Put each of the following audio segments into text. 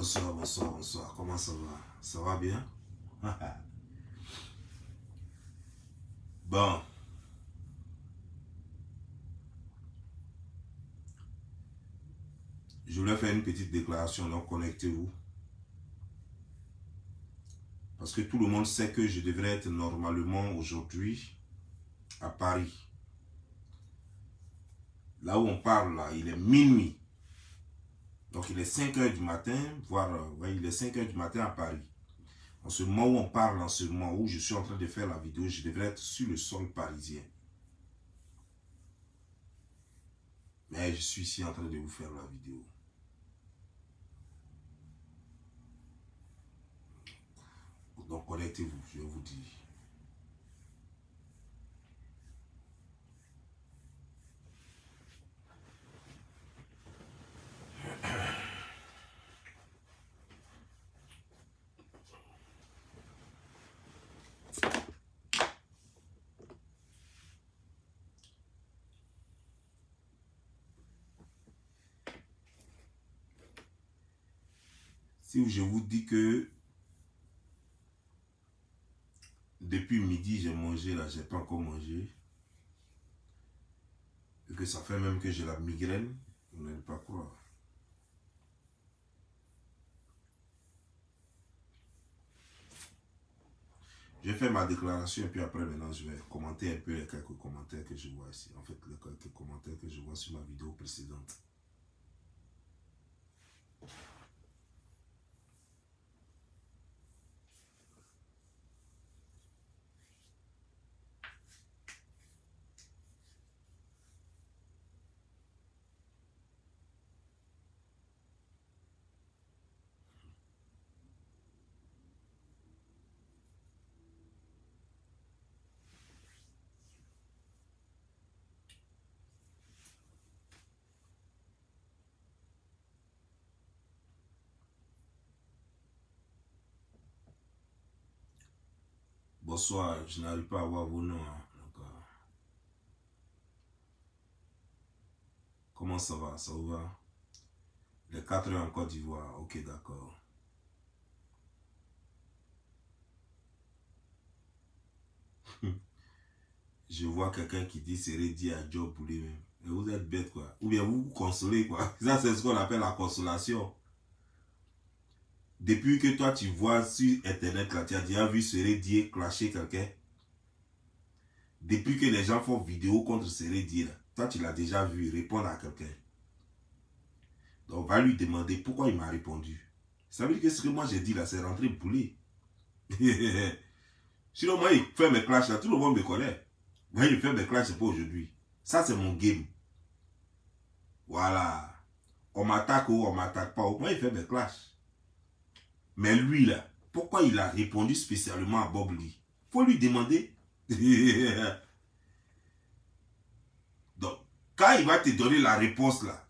Bonsoir, bonsoir, bonsoir. Comment ça va? Ça va bien? Bon. Je voulais faire une petite déclaration, donc connectez-vous. Parce que tout le monde sait que je devrais être normalement aujourd'hui à Paris. Là où on parle, là, il est minuit. Donc il est 5 h du matin, voire il est 5 h du matin à Paris. En ce moment où on parle, en ce moment où je suis en train de faire la vidéo, je devrais être sur le sol parisien. Mais je suis ici en train de vous faire la vidéo. Donc connectez-vous, je vous dis. Si je vous dis que depuis midi j'ai mangé, là j'ai pas encore mangé, et que ça fait même que j'ai la migraine, vous n'allez pas croire. Je vais faire ma déclaration et puis après maintenant je vais commenter un peu les quelques commentaires que je vois ici. En fait, les quelques commentaires que je vois sur ma vidéo précédente. Bonsoir, je n'arrive pas à voir vos noms. Hein. Donc, comment ça va? Ça vous va? Les 4 heures en Côte d'Ivoire. Ok, d'accord. Je vois quelqu'un qui dit c'est redit à Job Boulé même. Et vous êtes bête quoi. Ou bien vous vous consolez quoi. Ça c'est ce qu'on appelle la consolation. Depuis que toi tu vois sur internet là, tu as déjà vu Seredier clasher quelqu'un. Depuis que les gens font vidéo contre Seredier là, toi tu l'as déjà vu répondre à quelqu'un. Donc on va lui demander pourquoi il m'a répondu. Ça veut dire que ce que moi j'ai dit là, c'est rentré Boulé. Sinon moi il fait mes clashs là, tout le monde me connaît. Moi il fait mes clashs, c'est pas aujourd'hui. Ça c'est mon game. Voilà. On m'attaque ou on m'attaque pas. Moi il fait mes clashs. Mais lui là, pourquoi il a répondu spécialement à Bob Lee? Faut lui demander. Donc, quand il va te donner la réponse là,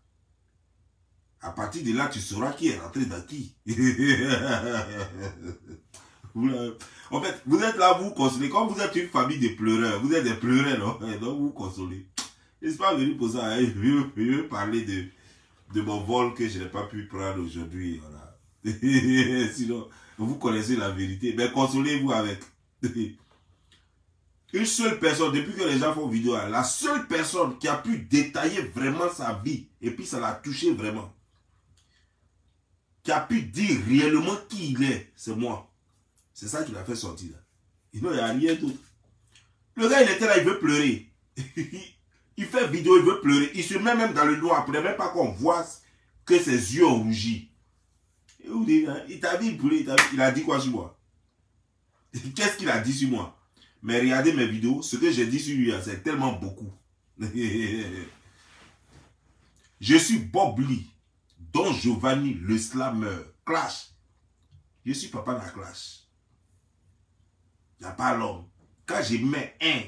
à partir de là, tu sauras qui est rentré dans qui. En fait, vous êtes là, vous consolez. Comme vous êtes une famille de pleureurs, vous êtes des pleureurs, non? Donc vous consolez. Je ne suis pas venu pour ça. Hein? Je veux parler de mon vol que je n'ai pas pu prendre aujourd'hui. Voilà. Sinon, vous connaissez la vérité. Mais consolez-vous avec. Une seule personne, depuis que les gens font vidéo, la seule personne qui a pu détailler vraiment sa vie, et puis ça l'a touché vraiment, qui a pu dire réellement qui il est, c'est moi. C'est ça qui l'a fait sortir. Il n'y a rien d'autre. Le gars, il était là, il veut pleurer. Il fait vidéo, il veut pleurer. Il se met même dans le noir, pour ne même pas qu'on voit que ses yeux ont rougi. Il t'a dit, il a dit quoi sur moi? Qu'est-ce qu'il a dit sur moi? Mais regardez mes vidéos, ce que j'ai dit sur lui, c'est tellement beaucoup. Je suis Bob Lee, Don Giovanni, le slammer, Clash. Je suis papa de la Clash. Il n'y a pas l'homme. Quand je mets un,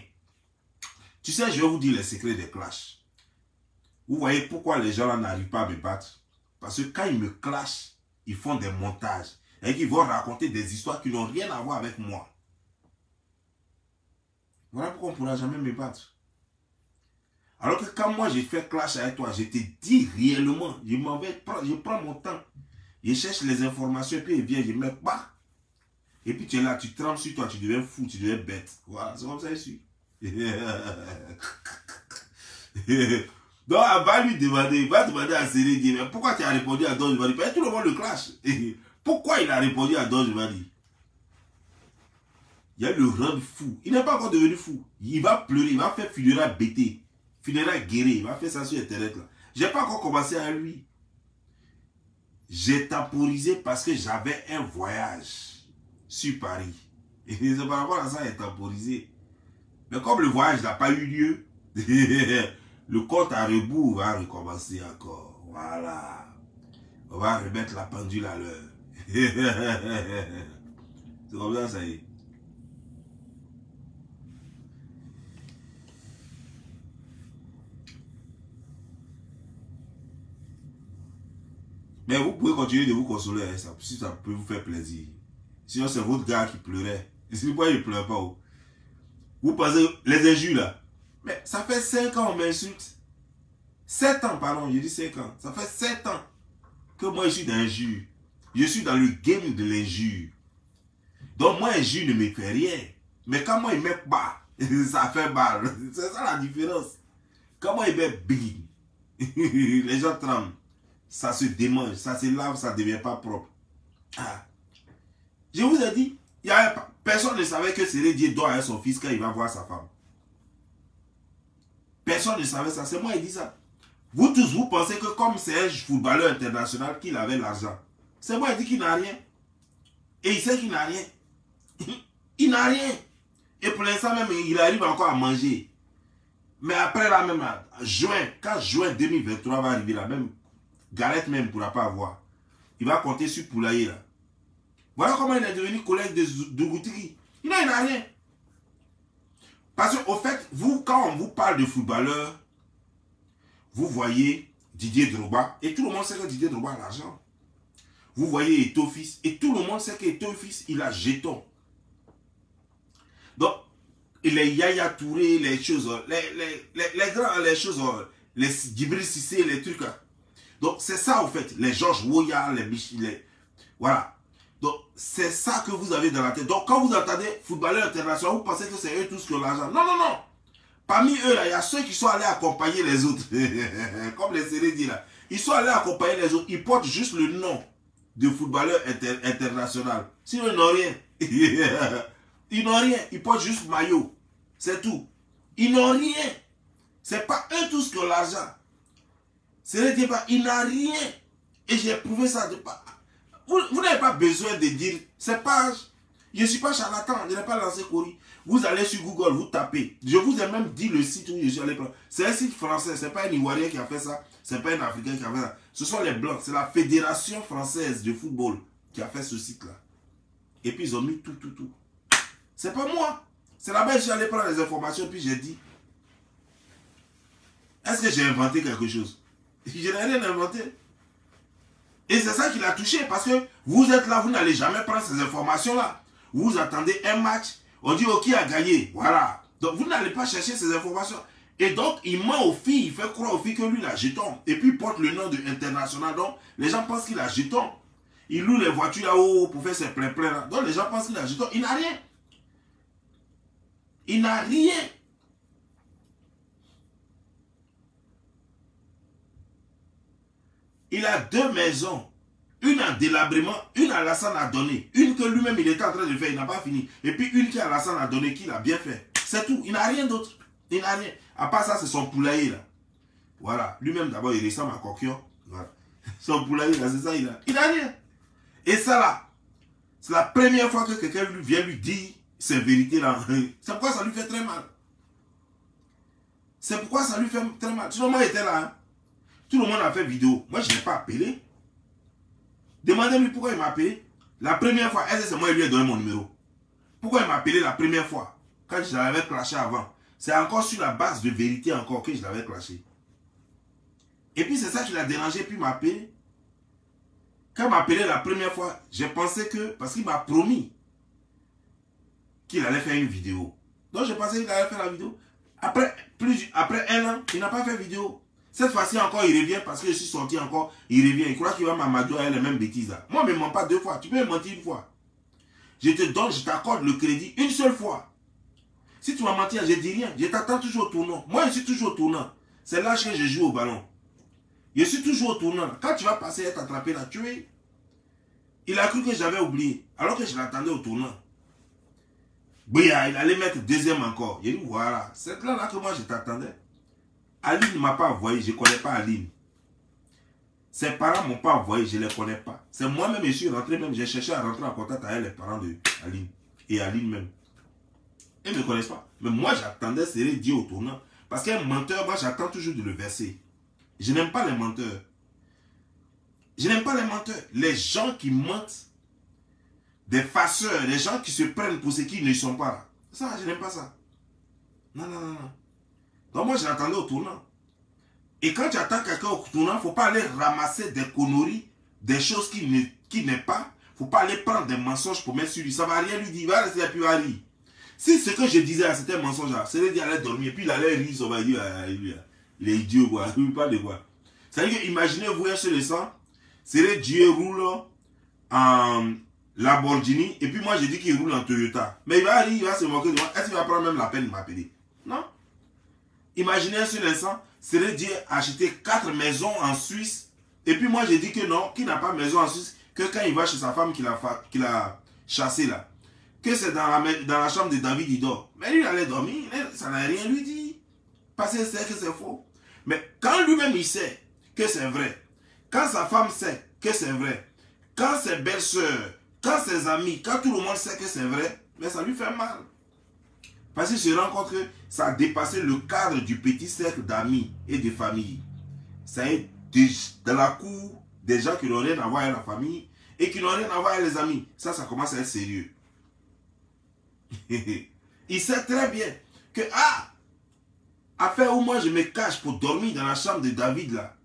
tu sais, je vais vous dire les secrets des Clash. Vous voyez pourquoi les gens là n'arrivent pas à me battre? Parce que quand ils me clashent, ils font des montages. Et qu'ils vont raconter des histoires qui n'ont rien à voir avec moi. Voilà pourquoi on ne pourra jamais me battre. Alors que quand moi j'ai fait clash avec toi, je te dis réellement, je prends mon temps. Il cherche les informations et puis il vient, il met pas. Et puis tu es là, tu trembles sur toi, tu deviens fou, tu deviens bête. Voilà, c'est comme ça, je suis. Donc, elle va lui demander, il va demander à Sérédi, mais pourquoi tu as répondu à Don Giovanni? Parce que tout le monde le clash. Pourquoi il a répondu à Don Giovanni? Il y a le rendre fou. Il n'est pas encore devenu fou. Il va pleurer, il va faire funéraire bêté, funéraire guéri, il va faire ça sur Internet là. Je n'ai pas encore commencé à lui. J'ai temporisé parce que j'avais un voyage sur Paris. Et c'est par rapport à ça j'ai temporisé. Mais comme le voyage n'a pas eu lieu, le compte à rebours va recommencer encore. Voilà. On va remettre la pendule à l'heure. C'est comme ça, ça y est. Mais vous pouvez continuer de vous consoler, hein, ça, si ça peut vous faire plaisir. Sinon, c'est votre gars qui pleurait. Et c'est pourquoi il ne pleure pas. Oh. Vous pensez, les injures là. Mais ça fait 5 ans on m'insulte. 7 ans, pardon, j'ai dit 5 ans. Ça fait 7 ans que moi je suis dans l'injure. Je suis dans le game de l'injure. Donc moi, injure ne me fait rien. Mais quand moi il met bas, ça fait mal. C'est ça la différence. Quand moi il met big, les gens tremblent. Ça se démange, ça se lave, ça ne devient pas propre. Ah. Je vous ai dit, personne ne savait que Sérédi doit à son fils quand il va voir sa femme. Personne ne savait ça, c'est moi qui dis ça. Vous tous, vous pensez que comme c'est un footballeur international qu'il avait l'argent. C'est moi qui dis qu'il n'a rien. Et il sait qu'il n'a rien. Il n'a rien. Et pour l'instant même, il arrive encore à manger. Mais après là même, quand juin 2023 va arriver là même, Gareth même ne pourra pas avoir. Il va compter sur Poulailler là. Voilà comment il est devenu collègue de Goutiki. Il n'a rien. Parce qu'au fait, vous, quand on vous parle de footballeur, vous voyez Didier Drogba, et tout le monde sait que Didier Drogba a l'argent. Vous voyez Eto'o-Fils, et tout le monde sait qu'Eto'o-Fils, il a jeton. Donc, les Yaya Touré, les choses, les grands, les choses, les Djibril Cissé, les trucs là. Donc, c'est ça, au fait. Les Georges Weah, les voilà. Donc, c'est ça que vous avez dans la tête. Donc, quand vous entendez footballeur international, vous pensez que c'est eux tous qui ont l'argent. Non, non, non. Parmi eux, là, il y a ceux qui sont allés accompagner les autres. Comme les Sérédi, là. Ils sont allés accompagner les autres. Ils portent juste le nom de footballeur international. Sinon, ils n'ont rien. Ils n'ont rien. Ils portent juste maillot. C'est tout. Ils n'ont rien. C'est pas eux tous qui ont l'argent. Sérédi, il n'a rien. Et j'ai prouvé ça de pas. Vous n'avez pas besoin de dire, c'est pas, je ne suis pas charlatan, je n'ai pas lancé Kori. Vous allez sur Google, vous tapez. Je vous ai même dit le site où je suis allé prendre. C'est un site français, ce n'est pas un Ivoirien qui a fait ça, ce n'est pas un Africain qui a fait ça. Ce sont les Blancs, c'est la Fédération française de football qui a fait ce site-là. Et puis ils ont mis tout. C'est pas moi. C'est là-bas que je suis allé prendre les informations, puis j'ai dit, est-ce que j'ai inventé quelque chose? Je n'ai rien inventé. Et c'est ça qui l'a touché, parce que vous êtes là, vous n'allez jamais prendre ces informations-là. Vous attendez un match, on dit qui a gagné, voilà. Donc vous n'allez pas chercher ces informations. Et donc il ment aux filles, il fait croire aux filles que lui il a jeton. Et puis il porte le nom de international, donc les gens pensent qu'il a jeton. Il loue les voitures là-haut pour faire ses plein-plein là. Donc les gens pensent qu'il a jeton, il n'a rien. Il n'a rien. Il a 2 maisons. Une en délabrement, une à Alassane a donné. Une que lui-même il était en train de faire, il n'a pas fini. Et puis une qui Alassane a donné, qu'il a bien fait. C'est tout. Il n'a rien d'autre. Il n'a rien. À part ça, c'est son poulailler là. Voilà. Lui-même d'abord, il ressemble à Coquion. Voilà. Son poulailler là, c'est ça, il n'a rien. Et ça là, c'est la première fois que quelqu'un vient lui dire ces vérités là. C'est pourquoi ça lui fait très mal. C'est pourquoi ça lui fait très mal. Sinon, moi, j'étais là. Hein. Tout le monde a fait vidéo. Moi, je n'ai pas appelé. Demandez-lui pourquoi il m'a appelé. La première fois, est-ce que c'est moi qui lui ai donné mon numéro? Pourquoi il m'a appelé la première fois? Quand je l'avais clashé avant. C'est encore sur la base de vérité encore que je l'avais clashé. Et puis c'est ça qui l'a dérangé, puis il m'a appelé. Quand il m'a appelé la première fois, j'ai pensé que, parce qu'il m'a promis qu'il allait faire une vidéo. Donc je pensais qu'il allait faire la vidéo. Après 1 an, il n'a pas fait vidéo. Cette fois-ci encore, il revient parce que je suis sorti encore. Il revient. Il croit qu'il va m'amadouer les mêmes bêtises. Là. Moi, je ne me mens pas 2 fois. Tu peux me mentir 1 fois. Je te donne, je t'accorde le crédit 1 seule fois. Si tu vas mentir, je ne dis rien. Je t'attends toujours au tournant. Moi, je suis toujours au tournant. C'est là que je joue au ballon. Je suis toujours au tournant. Quand tu vas passer et t'attraper là, tu es. Il a cru que j'avais oublié. Alors que je l'attendais au tournant. Bouya, il allait mettre 2e encore. J'ai dit, voilà. C'est là que moi, je t'attendais. Aline ne m'a pas envoyé. Je ne connais pas Aline. Ses parents ne m'ont pas envoyé. Je ne les connais pas. C'est moi-même, je suis rentré même. J'ai cherché à rentrer en contact avec les parents de Aline. Et Aline même. Ils ne me connaissent pas. Mais moi, j'attendais serrer Dieu au tournant. Parce qu'un menteur, moi, j'attends toujours de le verser. Je n'aime pas les menteurs. Je n'aime pas les menteurs. Les gens qui mentent, des farceurs, les gens qui se prennent pour ce qu'ils ne sont pas là. Ça, je n'aime pas ça. Non, non, non, non. Donc moi, je l'attendais au tournant. Et quand tu attends quelqu'un au tournant, il ne faut pas aller ramasser des conneries, des choses qui n'est pas. Il ne faut pas aller prendre des mensonges pour mettre sur lui. Ça ne va rien lui dire. Il va rester à plus à rire. Si ce que je disais, c'était un mensonge, c'est dire qu'il allait dormir, puis il allait rire, on va dire, il est idiot, quoi. Il ne parle de quoi. C'est-à-dire que, imaginez-vous un seul instant, c'est Dieu roule en Lamborghini, et puis moi je dis qu'il roule en Toyota. Mais il va rire, il va se moquer de moi. Est-ce qu'il va prendre même la peine de m'appeler? Non. Imaginez un seul instant, c'est Dieu acheter 4 maisons en Suisse, et puis moi je dis que non, qu'il n'a pas maison en Suisse, que quand il va chez sa femme qu'il a chassé là, que c'est dans la chambre de David, il dort. Mais lui, il allait dormir, ça n'a rien lui dit. Parce qu'il sait que c'est faux. Mais quand lui-même, il sait que c'est vrai, quand sa femme sait que c'est vrai, quand ses belles-sœurs, quand ses amis, quand tout le monde sait que c'est vrai, mais ça lui fait mal. Parce qu'il se rend compte que ça a dépassé le cadre du petit cercle d'amis et de famille. Ça est dans la cour des gens qui n'ont rien à voir avec la famille et qui n'ont rien à voir avec les amis. Ça commence à être sérieux. Il sait très bien que, affaire où moi je me cache pour dormir dans la chambre de David là,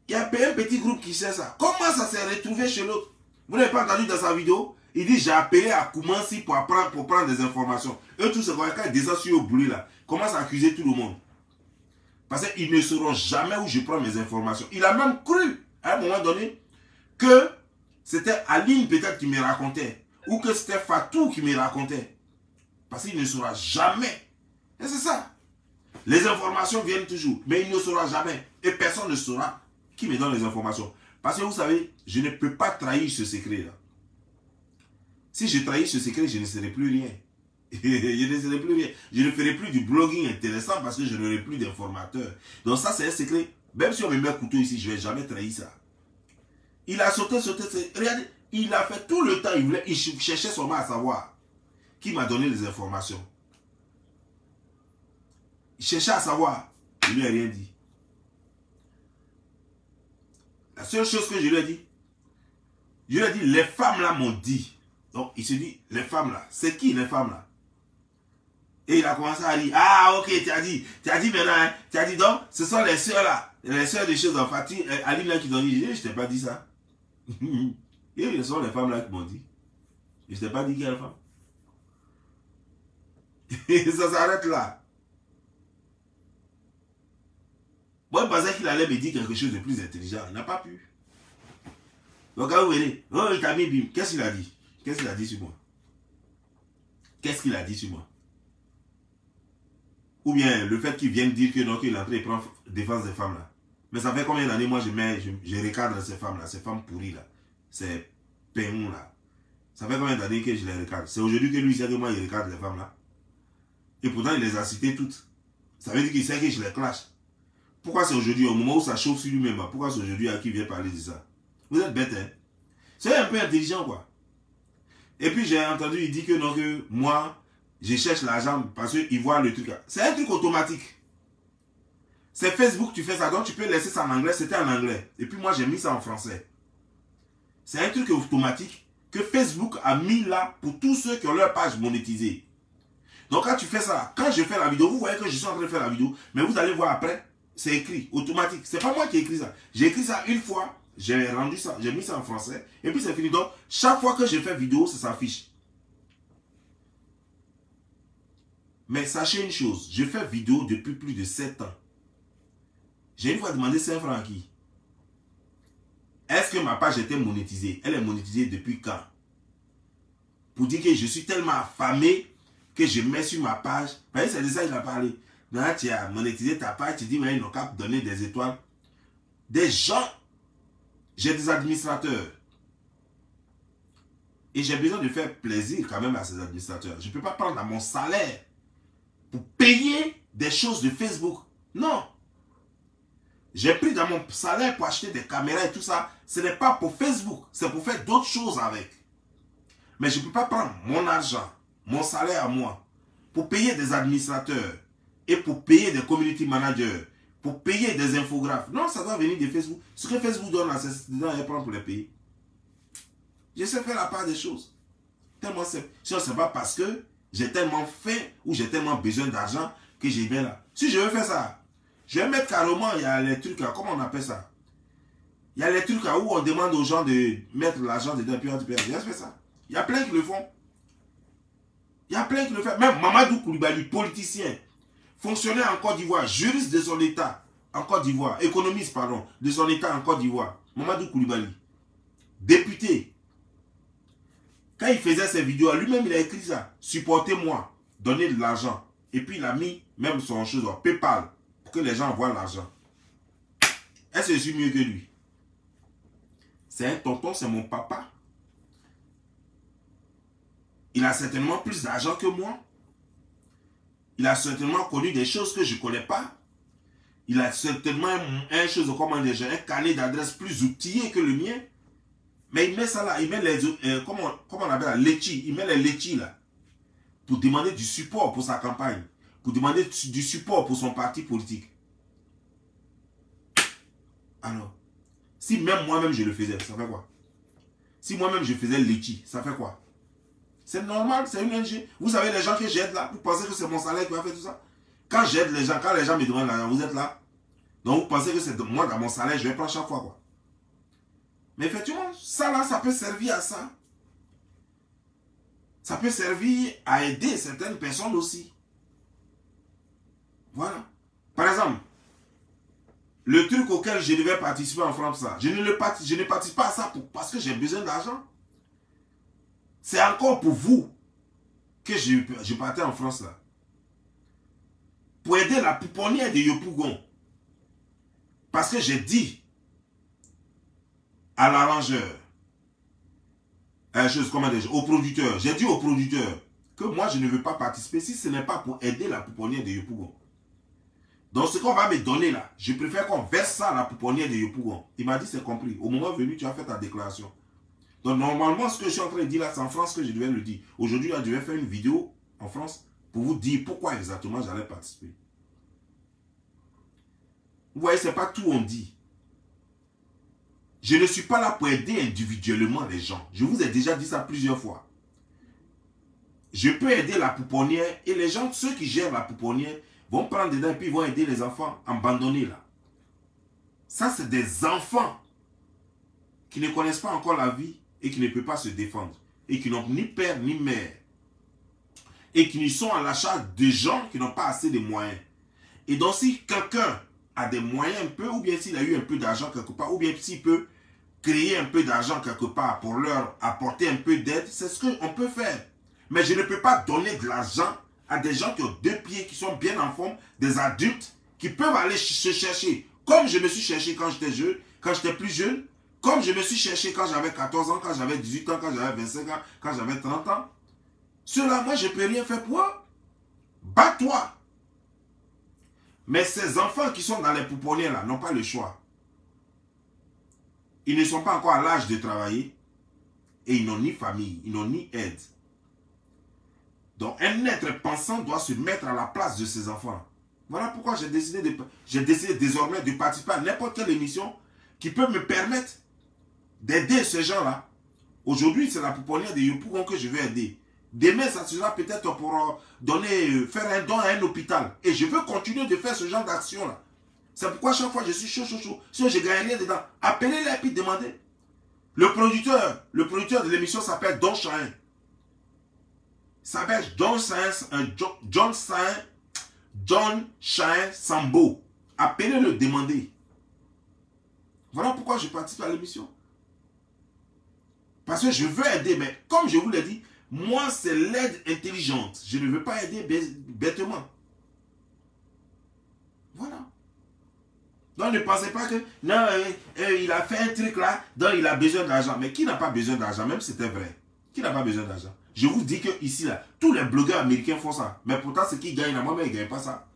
il y a un petit groupe qui sait ça. Comment ça s'est retrouvé chez l'autre? Vous n'avez pas entendu dans sa vidéo? Il dit, j'ai appelé à Koumansi pour prendre des informations. Eux tous, c'est quand ils descendent sur le boulot là, commencent à accuser tout le monde. Parce qu'ils ne sauront jamais où je prends mes informations. Il a même cru, à un moment donné, que c'était Aline peut-être qui me racontait. Ou que c'était Fatou qui me racontait. Parce qu'il ne saura jamais. Et c'est ça. Les informations viennent toujours. Mais il ne saura jamais. Et personne ne saura qui me donne les informations. Parce que vous savez, je ne peux pas trahir ce secret-là. Si je trahis ce secret, je ne serai plus rien. Je ne serai plus rien. Je ne ferai plus du blogging intéressant parce que je n'aurai plus d'informateurs. Donc ça, c'est un secret. Même si on me met un couteau ici, je ne vais jamais trahir ça. Il a sauté. Regardez, il a fait tout le temps. Il cherchait seulement à savoir qui m'a donné les informations. Il cherchait à savoir. Je ne lui ai rien dit. La seule chose que je lui ai dit, les femmes là m'ont dit. Donc il se dit, les femmes là, c'est qui les femmes là? Et il a commencé à dire, ah ok, tu as dit maintenant, hein, tu as dit donc, ce sont les sœurs là, les sœurs des choses en Fatih, Aline là qui t'ont dit, je t'ai pas dit ça. Et ce sont les femmes là qui m'ont dit. Je t'ai pas dit quelle femme. Et ça s'arrête là. Moi je pensais qu'il allait me dire quelque chose de plus intelligent, il n'a pas pu. Donc quand vous venez, oh il t'a mis bim, qu'est-ce qu'il a dit? Qu'est-ce qu'il a dit sur moi? Qu'est-ce qu'il a dit sur moi? Ou bien le fait qu'il vienne dire que non, qu'il est entré et prend défense des femmes là. Mais ça fait combien d'années moi je recadre ces femmes là, ces femmes pourries là, ces péons là. Ça fait combien d'années que je les recadre? C'est aujourd'hui que lui sait que moi il recadre les femmes là. Et pourtant il les a citées toutes. Ça veut dire qu'il sait que je les clash. Pourquoi c'est aujourd'hui, au moment où ça chauffe sur lui-même, pourquoi c'est aujourd'hui à qui vient parler de ça? Vous êtes bête, hein? C'est un peu intelligent quoi. Et puis j'ai entendu, il dit que non, que moi, je cherche l'argent parce qu'il voit le truc. C'est un truc automatique. C'est Facebook, tu fais ça, donc tu peux laisser ça en anglais, c'était en anglais. Et puis moi, j'ai mis ça en français. C'est un truc automatique que Facebook a mis là pour tous ceux qui ont leur page monétisée. Donc quand tu fais ça, quand je fais la vidéo, vous voyez que je suis en train de faire la vidéo, mais vous allez voir après, c'est écrit, automatique. C'est pas moi qui ai écrit ça. J'ai écrit ça une fois. J'ai rendu ça, j'ai mis ça en français, et puis c'est fini. Donc, chaque fois que je fais vidéo, ça s'affiche. Mais sachez une chose, je fais vidéo depuis plus de 7 ans. J'ai une fois demandé 5 francs à qui? Est-ce que ma page était monétisée? Elle est monétisée depuis quand? Pour dire que je suis tellement affamé que je mets sur ma page. C'est de ça qu'il a parlé. Maintenant, tu as monétisé ta page, tu dis, mais ils n'ont qu'à donner des étoiles. Des gens, j'ai des administrateurs. Et j'ai besoin de faire plaisir quand même à ces administrateurs. Je ne peux pas prendre à mon salaire pour payer des choses de Facebook. Non. J'ai pris dans mon salaire pour acheter des caméras et tout ça. Ce n'est pas pour Facebook. C'est pour faire d'autres choses avec. Mais je ne peux pas prendre mon argent, mon salaire à moi, pour payer des administrateurs et pour payer des community managers, pour payer des infographes. Non, ça doit venir de Facebook. Ce que Facebook donne à ces étudiants, ils prennent pour les payer. Je sais faire la part des choses. Tellement simple. Ce n'est pas parce que j'ai tellement fait ou j'ai tellement besoin d'argent que j'ai bien là. Si je veux faire ça, je vais mettre carrément, il y a les trucs là, comment on appelle ça? Il y a les trucs là où on demande aux gens de mettre l'argent dedans, puis on dit, je vais faire ça. Il y a plein qui le font. Il y a plein qui le font. Même Mamadou Koulibaly, politicien, fonctionnaire en Côte d'Ivoire, juriste de son État en Côte d'Ivoire, économiste, pardon, de son État en Côte d'Ivoire. Mamadou Koulibaly, député. Quand il faisait ses vidéos, lui-même il a écrit ça. Supportez-moi, donnez de l'argent. Et puis il a mis même son chose en PayPal pour que les gens voient l'argent. Est-ce que je suis mieux que lui? C'est un tonton, c'est mon papa. Il a certainement plus d'argent que moi. Il a certainement connu des choses que je ne connais pas. Il a certainement un carnet d'adresses plus outillé que le mien. Mais il met ça là, il met les, comment on appelle ça, letchis, il met les letchis là. Pour demander du support pour sa campagne. Pour demander du support pour son parti politique. Alors, si même moi-même je le faisais, ça fait quoi? Si moi-même je faisais letchis, ça fait quoi? C'est normal, c'est une ONG. Vous savez, les gens que j'aide là, vous pensez que c'est mon salaire qui va faire tout ça? Quand j'aide les gens, quand les gens me demandent l'argent, vous êtes là. Donc vous pensez que c'est moi dans mon salaire, je vais prendre chaque fois quoi. Mais effectivement, ça là, ça peut servir à ça. Ça peut servir à aider certaines personnes aussi. Voilà. Par exemple, le truc auquel je devais participer en France, ça, je ne participe pas à ça parce que j'ai besoin d'argent. C'est encore pour vous que je partais en France là. Pour aider la pouponnière de Yopougon. Parce que j'ai dit à l'arrangeur, au producteur, j'ai dit au producteur que moi je ne veux pas participer si ce n'est pas pour aider la pouponnière de Yopougon. Donc ce qu'on va me donner là, je préfère qu'on verse ça à la pouponnière de Yopougon. Il m'a dit c'est compris. Au moment venu, tu as fait ta déclaration. Donc normalement, ce que je suis en train de dire là, c'est en France que je devais le dire. Aujourd'hui, là, je vais faire une vidéo en France pour vous dire pourquoi exactement j'allais participer. Vous voyez, ce n'est pas tout on dit. Je ne suis pas là pour aider individuellement les gens. Je vous ai déjà dit ça plusieurs fois. Je peux aider la pouponnière et les gens, ceux qui gèrent la pouponnière, vont prendre dedans et puis vont aider les enfants abandonnés là. Ça, c'est des enfants qui ne connaissent pas encore la vie et qui ne peuvent pas se défendre. Et qui n'ont ni père ni mère. Et qui sont à la charge de gens qui n'ont pas assez de moyens. Et donc si quelqu'un a des moyens un peu, ou bien s'il a eu un peu d'argent quelque part, ou bien s'il peut créer un peu d'argent quelque part pour leur apporter un peu d'aide, c'est ce qu'on peut faire. Mais je ne peux pas donner de l'argent à des gens qui ont 2 pieds, qui sont bien en forme, des adultes, qui peuvent aller se chercher. Comme je me suis cherché quand j'étais jeune, quand j'étais plus jeune, comme je me suis cherché quand j'avais 14 ans, quand j'avais 18 ans, quand j'avais 25 ans, quand j'avais 30 ans. Ceux-là, moi, je ne peux rien faire pour eux. Bats-toi. Mais ces enfants qui sont dans les pouponnières là n'ont pas le choix. Ils ne sont pas encore à l'âge de travailler et ils n'ont ni famille, ils n'ont ni aide. Donc un être pensant doit se mettre à la place de ces enfants. Voilà pourquoi j'ai décidé désormais de participer à n'importe quelle émission qui peut me permettre d'aider ces gens-là. Aujourd'hui, c'est la pouponnière de Yopougon que je vais aider. Demain, ça sera peut-être pour faire un don à un hôpital. Et je veux continuer de faire ce genre d'action-là. C'est pourquoi chaque fois je suis chaud. Si je gagne rien dedans, appelez-les et puis demandez. Le producteur de l'émission s'appelle Don Chahin. Il s'appelle John Chahin Sambo. Appelez-le, demandez. Voilà pourquoi je participe à l'émission. Parce que je veux aider, mais comme je vous l'ai dit, moi c'est l'aide intelligente. Je ne veux pas aider bêtement. Voilà. Donc ne pensez pas que, non, il a fait un truc là, donc il a besoin d'argent. Mais qui n'a pas besoin d'argent, même si c'était vrai? Qui n'a pas besoin d'argent? Je vous dis que ici, là, tous les blogueurs américains font ça. Mais pourtant, ceux qui gagnent, moi-même, ils ne gagnent pas ça.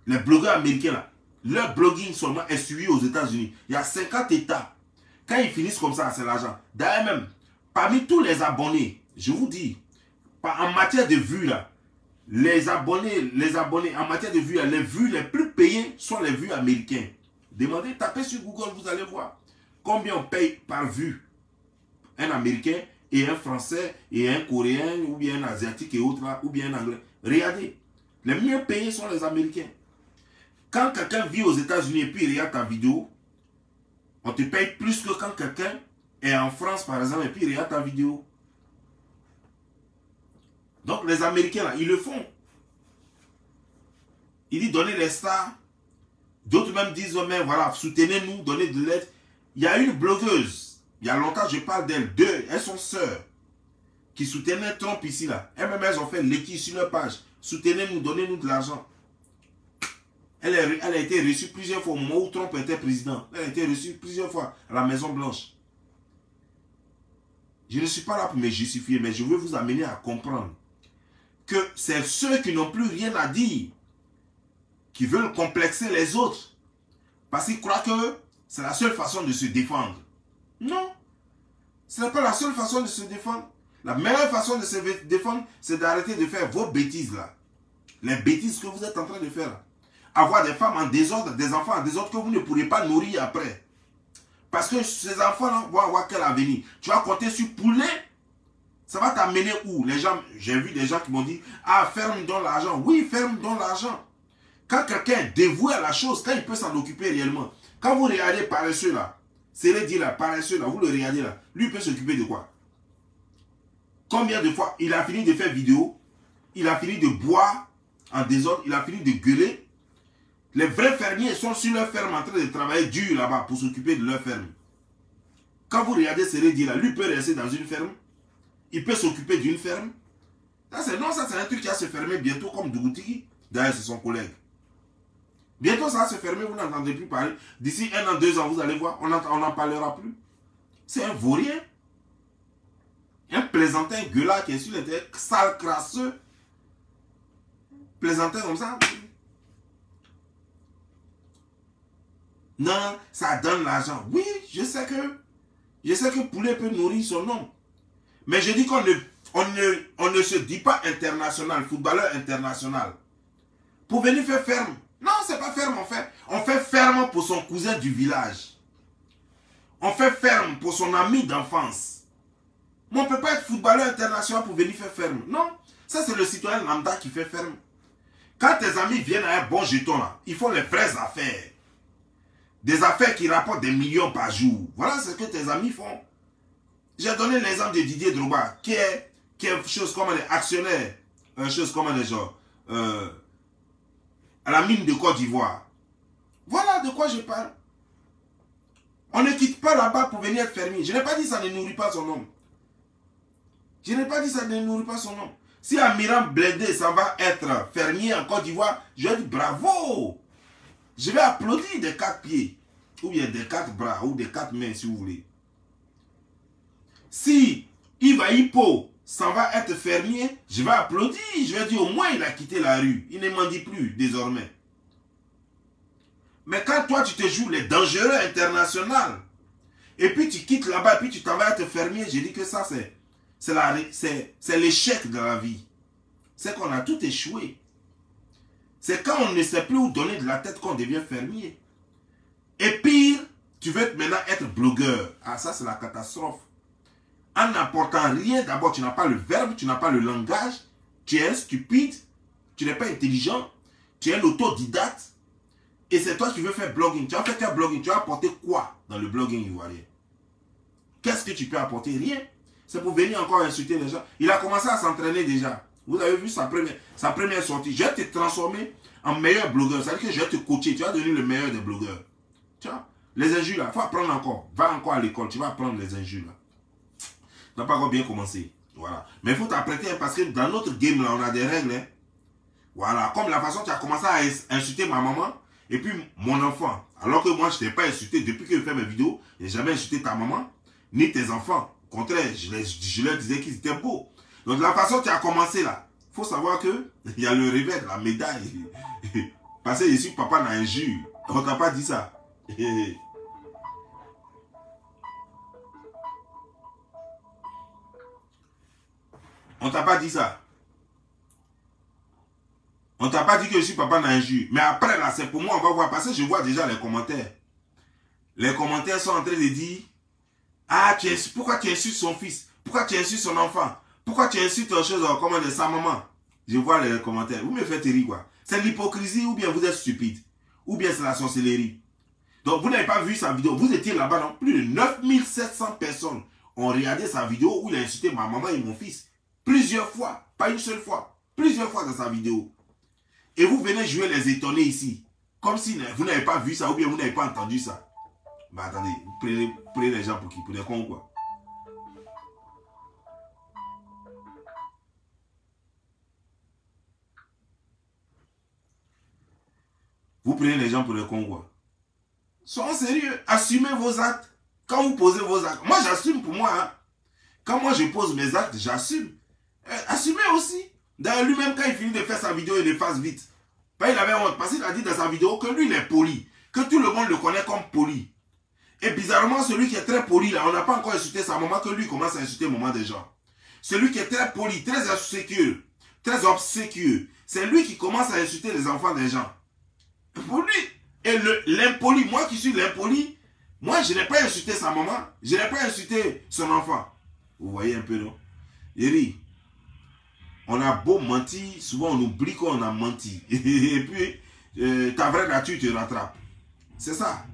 Les blogueurs américains, là, leur blogging seulement est suivi aux États-Unis. Il y a 50 États. Quand ils finissent comme ça, c'est l'argent. D'ailleurs même, parmi tous les abonnés, je vous dis, en matière de vues, là, les abonnés, en matière de vues, là, les vues les plus payées sont les vues américaines. Demandez, tapez sur Google, vous allez voir combien on paye par vue. Un Américain et un Français et un Coréen, ou bien un Asiatique et autres, là, ou bien un Anglais. Regardez, les mieux payés sont les Américains. Quand quelqu'un vit aux États-Unis et puis il regarde ta vidéo, on te paye plus que quand quelqu'un est en France, par exemple, et puis il regarde ta vidéo. Donc les Américains, là, ils le font. Ils disent donner les stars. D'autres même disent, oh, mais voilà, soutenez-nous, donnez de l'aide. Il y a une blogueuse, il y a longtemps, je parle d'elles, deux, elles sont sœurs, qui soutenaient Trump ici, là. Elles-mêmes, elles ont fait l'équipe sur leur page. Soutenez-nous, donnez-nous de l'argent. Elle a été reçue plusieurs fois au moment où Trump était président. Elle a été reçue plusieurs fois à la Maison Blanche. Je ne suis pas là pour me justifier, mais je veux vous amener à comprendre que c'est ceux qui n'ont plus rien à dire, qui veulent complexer les autres, parce qu'ils croient que c'est la seule façon de se défendre. Non, ce n'est pas la seule façon de se défendre. La meilleure façon de se défendre, c'est d'arrêter de faire vos bêtises là. Les bêtises que vous êtes en train de faire là. Avoir des femmes en désordre, des enfants en désordre que vous ne pourrez pas nourrir après. Parce que ces enfants-là vont avoir quel avenir? Tu vas compter sur poulet. Ça va t'amener où? Les gens, j'ai vu des gens qui m'ont dit, ah, ferme donc l'argent. Oui, ferme donc l'argent. Quand quelqu'un est dévoué à la chose, quand il peut s'en occuper réellement. Quand vous regardez paresseux là, c'est dit là, paresseux là, vous le regardez là, lui il peut s'occuper de quoi? Combien de fois il a fini de faire vidéo, il a fini de boire en désordre, il a fini de gueuler. Les vrais fermiers sont sur leur ferme en train de travailler dur là-bas pour s'occuper de leur ferme. Quand vous regardez Seredi là, lui peut rester dans une ferme, il peut s'occuper d'une ferme. Ça c'est un truc qui va se fermer bientôt comme Dougouti. D'ailleurs c'est son collègue. Bientôt ça va se fermer, vous n'entendrez plus parler. D'ici 1 an, 2 ans, vous allez voir, on n'en parlera plus. C'est un vaurien. Un plaisantin gueulard qui est sur l'intérieur, sale, crasseux. Plaisantin comme ça. Non, ça donne l'argent. Oui, je sais que poulet peut nourrir son homme. Mais je dis qu'on ne se dit pas international, footballeur international. Pour venir faire ferme. Non, c'est pas ferme, on fait ferme pour son cousin du village. On fait ferme pour son ami d'enfance. Mais on ne peut pas être footballeur international pour venir faire ferme. Non, ça c'est le citoyen lambda qui fait ferme. Quand tes amis viennent à un bon jeton, là, ils font les vraies affaires. Des affaires qui rapportent des millions par jour. Voilà ce que tes amis font. J'ai donné l'exemple de Didier Drogba, qui est chose comme un actionnaire, chose comme un genre, à la mine de Côte d'Ivoire. Voilà de quoi je parle. On ne quitte pas là-bas pour venir être fermier. Je n'ai pas dit ça ne nourrit pas son homme. Je n'ai pas dit ça ne nourrit pas son homme. Si Amiram Blindé, ça va être fermier en Côte d'Ivoire, je vais dire bravo. Je vais applaudir des 4 pieds, ou bien des 4 bras, ou des 4 mains si vous voulez. Si Iva Hippo s'en va être fermier, je vais applaudir. Je vais dire au moins il a quitté la rue. Il ne m'en dit plus désormais. Mais quand toi tu te joues les dangereux internationaux, et puis tu quittes là-bas, et puis tu t'en vas être fermier, je dis que ça c'est l'échec de la vie. C'est qu'on a tout échoué. C'est quand on ne sait plus où donner de la tête qu'on devient fermier. Et pire, tu veux maintenant être blogueur. Ah, ça c'est la catastrophe. En n'apportant rien, d'abord tu n'as pas le verbe, tu n'as pas le langage, tu es stupide, tu n'es pas intelligent, tu es un autodidacte, et c'est toi qui veux faire blogging. Tu as fait quel blogging? Tu as apporté quoi dans le blogging ivoirien? Qu'est-ce que tu peux apporter? Rien. C'est pour venir encore insulter les gens. Il a commencé à s'entraîner déjà. Vous avez vu sa première sortie. Je vais te transformer en meilleur blogueur. Ça veut dire que je vais te coacher, tu vas devenir le meilleur des blogueurs. Tu vois, les injures là, il faut apprendre encore. Va encore à l'école, tu vas apprendre les injures là. Tu n'as pas encore bien commencé. Voilà. Mais il faut t'apprêter, hein, parce que dans notre game là, on a des règles. Hein. Voilà. Comme la façon dont tu as commencé à insulter ma maman et puis mon enfant. Alors que moi, je ne t'ai pas insulté depuis que je fais mes vidéos. Je n'ai jamais insulté ta maman, ni tes enfants. Au contraire, je leur disais qu'ils étaient beaux. Donc la façon dont tu as commencé là, il faut savoir que il y a le réveil, la médaille. Parce que je suis papa d'injure. On t'a pas dit ça. On t'a pas dit ça. On t'a pas dit que je suis papa d'injure. Mais après là, c'est pour moi, on va voir. Parce que je vois déjà les commentaires. Les commentaires sont en train de dire, ah, pourquoi tu insultes son fils? Pourquoi tu insultes son enfant? Pourquoi tu insultes autre chose comme de sa maman? Je vois les commentaires. Vous me faites rire quoi? C'est l'hypocrisie ou bien vous êtes stupide? Ou bien c'est la sorcellerie? Donc vous n'avez pas vu sa vidéo. Vous étiez là-bas, non? Plus de 9700 personnes ont regardé sa vidéo où il a insulté ma maman et mon fils. Plusieurs fois. Pas une seule fois. Plusieurs fois dans sa vidéo. Et vous venez jouer les étonnés ici. Comme si vous n'avez pas vu ça ou bien vous n'avez pas entendu ça. Bah attendez, vous prenez les gens pour qui? Pour des cons quoi? Vous prenez les gens pour des cons quoi? Soyez sérieux, assumez vos actes. Quand vous posez vos actes, moi j'assume pour moi. Hein. Quand moi je pose mes actes, j'assume. Assumez aussi. D'ailleurs lui-même quand il finit de faire sa vidéo, il efface vite. Ben, il avait honte parce qu'il a dit dans sa vidéo que lui il est poli. Que tout le monde le connaît comme poli. Et bizarrement, celui qui est très poli là, on n'a pas encore insulté sa maman que lui commence à insulter maman des gens. Celui qui est très poli, très obséquieux, c'est lui qui commence à insulter les enfants des gens. Pour lui, et l'impoli, moi qui suis l'impoli, moi je n'ai pas insulté sa maman, je n'ai pas insulté son enfant. Vous voyez un peu, non? Eri, on a beau mentir, souvent on oublie qu'on a menti. Et puis, ta vraie nature te rattrape. C'est ça.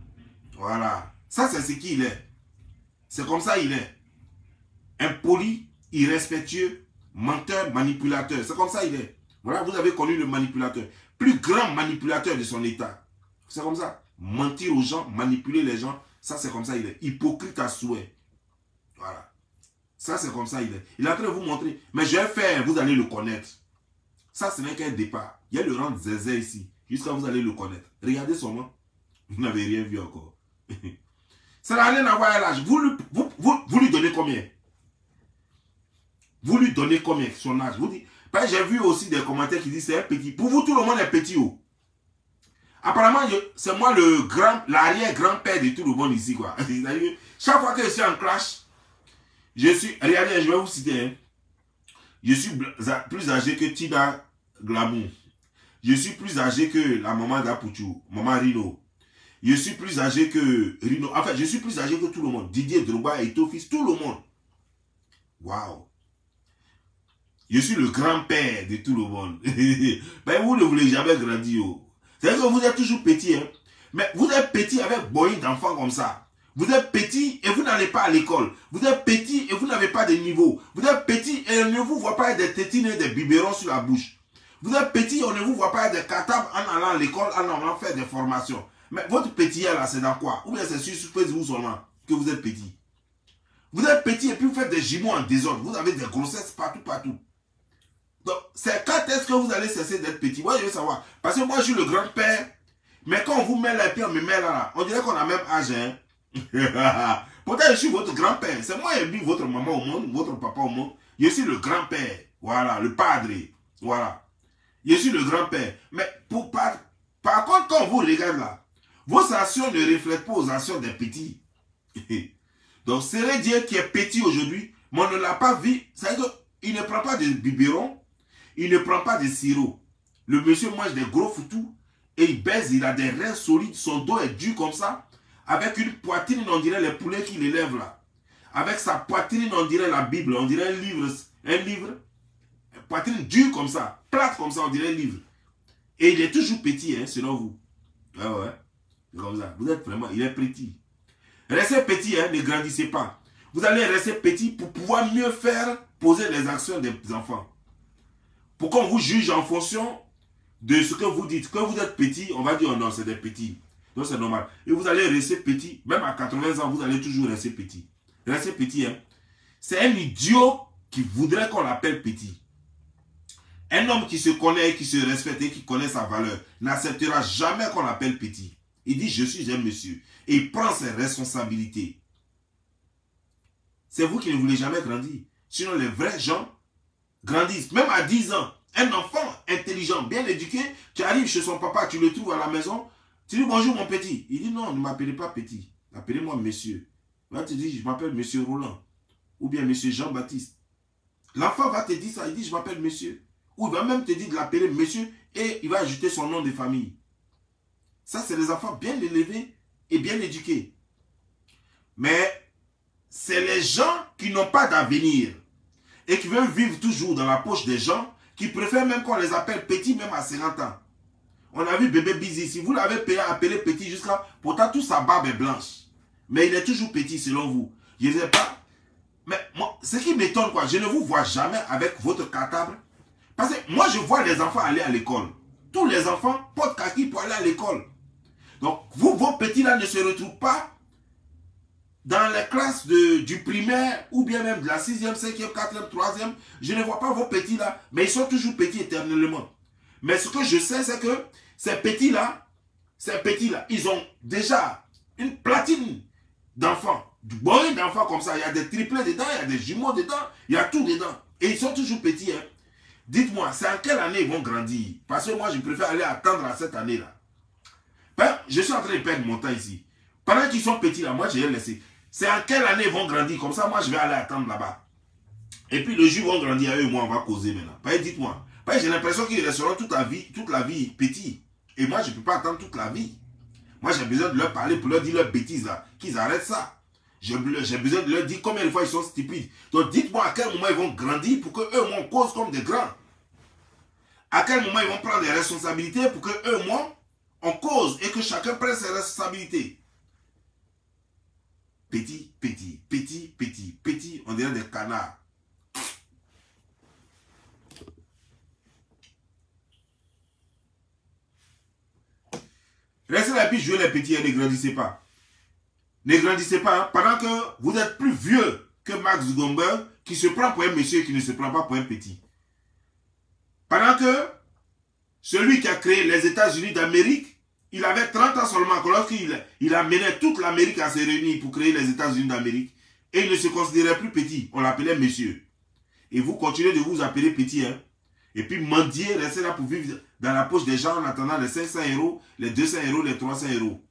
Voilà. Ça, c'est ce qu'il est. C'est comme ça il est. Impoli, irrespectueux, menteur, manipulateur. C'est comme ça il est. Voilà, vous avez connu le manipulateur. Plus grand manipulateur de son état. C'est comme ça. Mentir aux gens, manipuler les gens, ça c'est comme ça il est. Hypocrite à souhait. Voilà. Ça c'est comme ça il est. Il est en train de vous montrer. Mais je vais faire, vous allez le connaître. Ça ce n'est qu'un départ. Il y a le rang de Zézé ici. Jusqu'à vous allez le connaître. Regardez son nom. Vous n'avez rien vu encore. Ça n'a rien à voir à l'âge. Vous lui donnez combien? Vous lui donnez combien son âge? Vous dites. J'ai vu aussi des commentaires qui disent c'est un petit. Pour vous, tout le monde est petit. Oh. Apparemment, c'est moi l'arrière-grand-père de tout le monde ici. Quoi. Chaque fois que je suis en clash, je suis. Regardez, je vais vous citer. Hein. Je suis plus âgé que Tida Glamour. Je suis plus âgé que la maman d'Apuchou, maman Rino. Je suis plus âgé que Rino. En fait, je suis plus âgé que tout le monde. Didier Drogba et Tofis, tout le monde. Waouh. Je suis le grand-père de tout le monde. Ben, vous ne voulez jamais grandir. C'est-à-dire que vous êtes toujours petit. Hein? Mais vous êtes petit avec boying d'enfants comme ça. Vous êtes petit et vous n'allez pas à l'école. Vous êtes petit et vous n'avez pas de niveau. Vous êtes petit et on ne vous voit pas des tétines et des biberons sur la bouche. Vous êtes petit et on ne vous voit pas des cartables en allant à l'école, en allant faire des formations. Mais votre petit là, c'est dans quoi? Ou bien c'est sur Facebook seulement que vous êtes petit. Vous êtes petit et puis vous faites des jumeaux en désordre. Vous avez des grossesses partout. Donc, c'est quand est-ce que vous allez cesser d'être petit? Moi, je veux savoir. Parce que moi, je suis le grand-père. Mais quand on vous met là et puis on me met là, on dirait qu'on a même âge. Hein? Pourtant, je suis votre grand-père. C'est moi qui ai mis votre maman au monde, votre papa au monde. Je suis le grand-père. Voilà, le padre. Voilà. Je suis le grand-père. Mais par contre, quand on vous regarde là, vos actions ne reflètent pas aux actions des petits. Donc, c'est Dieu qui est petit aujourd'hui, mais on ne l'a pas vu. C'est-à-dire qu'il ne prend pas de biberon, il ne prend pas de sirop. Le monsieur mange des gros foutous et il baise, il a des reins solides, son dos est dur comme ça, avec une poitrine, on dirait les poulets qu'il élève là. Avec sa poitrine, on dirait la Bible, on dirait un livre, poitrine dure comme ça, plate comme ça, on dirait un livre. Et il est toujours petit, hein, selon vous. Ah ouais, c'est comme ça. Vous êtes vraiment, il est petit. Restez petit, hein, ne grandissez pas. Vous allez rester petit pour pouvoir mieux faire poser les actions des enfants. Pour qu'on vous juge en fonction de ce que vous dites. Quand vous êtes petit, on va dire oh non, c'est des petits. Donc c'est normal. Et vous allez rester petit, même à 80 ans, vous allez toujours rester petit. Rester petit, hein. C'est un idiot qui voudrait qu'on l'appelle petit. Un homme qui se connaît, qui se respecte et qui connaît sa valeur n'acceptera jamais qu'on l'appelle petit. Il dit, je suis un monsieur. Et il prend ses responsabilités. C'est vous qui ne voulez jamais grandir. Sinon, les vrais gens grandissent. Même à 10 ans, un enfant intelligent, bien éduqué, tu arrives chez son papa, tu le trouves à la maison, tu dis, bonjour mon petit. Il dit, non, ne m'appelez pas petit. Appelez-moi monsieur. Là, tu dis, je m'appelle monsieur Roland. Ou bien monsieur Jean-Baptiste. L'enfant va te dire ça, il dit, je m'appelle monsieur. Ou il va même te dire de l'appeler monsieur et il va ajouter son nom de famille. Ça, c'est les enfants bien élevés et bien éduqués. Mais c'est les gens qui n'ont pas d'avenir et qui veulent vivre toujours dans la poche des gens, qui préfèrent même qu'on les appelle petits même à 50 ans. On a vu bébé Busy, si vous l'avez appelé petit jusqu'à... Pourtant, toute sa barbe est blanche. Mais il est toujours petit selon vous. Je ne sais pas. Mais moi, ce qui m'étonne, quoi, je ne vous vois jamais avec votre cartable. Parce que moi, je vois les enfants aller à l'école. Tous les enfants portent kaki pour aller à l'école. Donc, vous, vos petits-là ne se retrouvent pas dans les classes du primaire ou bien même de la 6e, 5e, 4e, 3e. Je ne vois pas vos petits-là, mais ils sont toujours petits éternellement. Mais ce que je sais, c'est que ces petits-là, ils ont déjà une platine d'enfants. Du bourré d'enfants comme ça. Il y a des triplés dedans, il y a des jumeaux dedans, il y a tout dedans. Et ils sont toujours petits, hein. Dites-moi, c'est en quelle année ils vont grandir? Parce que moi, je préfère aller attendre à cette année-là. Ben, je suis en train de perdre mon temps ici. Pendant qu'ils sont petits là, moi, je vais les laisser. C'est en quelle année ils vont grandir? Comme ça, moi, je vais aller attendre là-bas. Et puis, le jour où ils vont grandir, eux et moi, on va causer maintenant. Ben, dites-moi. Ben, j'ai l'impression qu'ils resteront toute la vie petits. Et moi, je ne peux pas attendre toute la vie. Moi, j'ai besoin de leur parler pour leur dire leurs bêtises là. Qu'ils arrêtent ça. J'ai besoin de leur dire combien de fois ils sont stupides. Donc dites-moi à quel moment ils vont grandir pour qu'eux, moi, on cause comme des grands. À quel moment ils vont prendre des responsabilités pour qu'eux, moi, on cause et que chacun prenne ses responsabilités. Petit, petit, petit, petit, petit, on dirait des canards. Restez là et puis jouez les petits et ne grandissez pas. Ne grandissez pas, hein, pendant que vous êtes plus vieux que Mark Zuckerberg, qui se prend pour un monsieur et qui ne se prend pas pour un petit. Pendant que celui qui a créé les États-Unis d'Amérique, il avait 30 ans seulement, lorsqu'il amenait toute l'Amérique à se réunir pour créer les États-Unis d'Amérique, et il ne se considérait plus petit, on l'appelait monsieur. Et vous continuez de vous appeler petit, hein. Et puis mendier, rester là pour vivre dans la poche des gens en attendant les 500 €, les 200 €, les 300 €.